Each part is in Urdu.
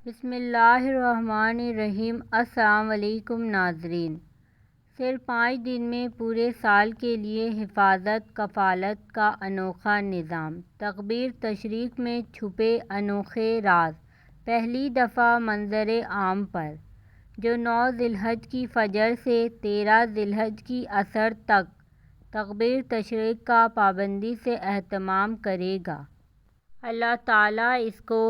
بسم اللہ الرحمن الرحیم۔ السلام علیکم ناظرین۔ صرف 5 دن میں پورے سال کے لیے حفاظت کفالت کا انوکھا نظام، تکبیر تشریق میں چھپے انوکھے راز، پہلی دفعہ منظر عام پر، جو 9 ذی الحج کی فجر سے 13 ذی الحج کی عصر تک تکبیر تشریق کا پابندی سے اہتمام کرے گا۔ اللہ تعالیٰ اس کو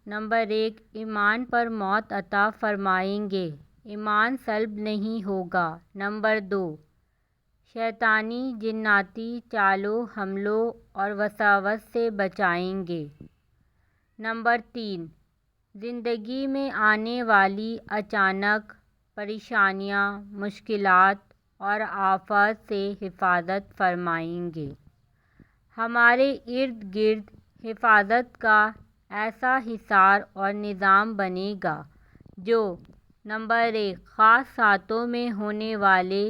نمبر 1 ایمان پر موت عطا فرمائیں گے، ایمان سلب نہیں ہوگا۔ نمبر 2 شیطانی جناتی چالوں حملوں اور وساوس سے بچائیں گے۔ نمبر 3 زندگی میں آنے والی اچانک پریشانیاں، مشکلات اور آفات سے حفاظت فرمائیں گے۔ ہمارے ارد گرد حفاظت کا ایسا حصار اور نظام بنے گا جو نمبر 1 خاص ساتوں میں ہونے والے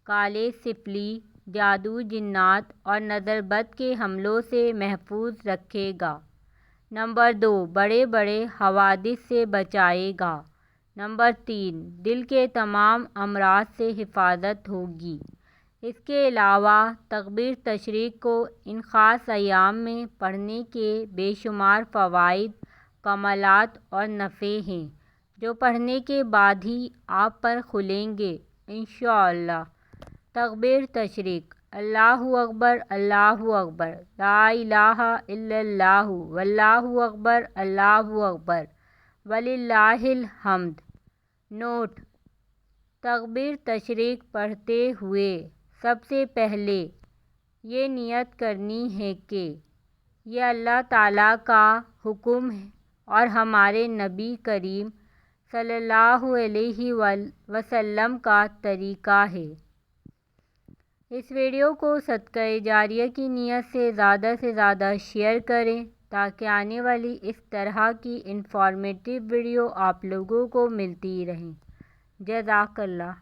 کالے سپلی، جادو جنات اور نظر بد کے حملوں سے محفوظ رکھے گا۔ نمبر 2 بڑے بڑے حوادث سے بچائے گا۔ نمبر 3 دل کے تمام امراض سے حفاظت ہوگی۔ اس کے علاوہ تکبیر تشریق کو ان خاص ایام میں پڑھنے کے بے شمار فوائد، کمالات اور نفع ہیں جو پڑھنے کے بعد ہی آپ پر کھلیں گے انشاءاللہ۔ تکبیر تشریق: اللہ اکبر، اللہ اکبر، لا الہ الا اللہ، واللہ اکبر، اللہ اکبر، وللہ الحمد۔ نوٹ: تکبیر تشریق پڑھتے ہوئے سب سے پہلے یہ نیت کرنی ہے کہ یہ اللہ تعالیٰ کا حکم اور ہمارے نبی کریم صلی اللہ علیہ وسلم کا طریقہ ہے۔ اس ویڈیو کو صدقہ جاریہ کی نیت سے زیادہ شیئر کریں تاکہ آنے والی اس طرح کی انفارمیٹیو ویڈیو آپ لوگوں کو ملتی رہیں۔ جزاک اللہ۔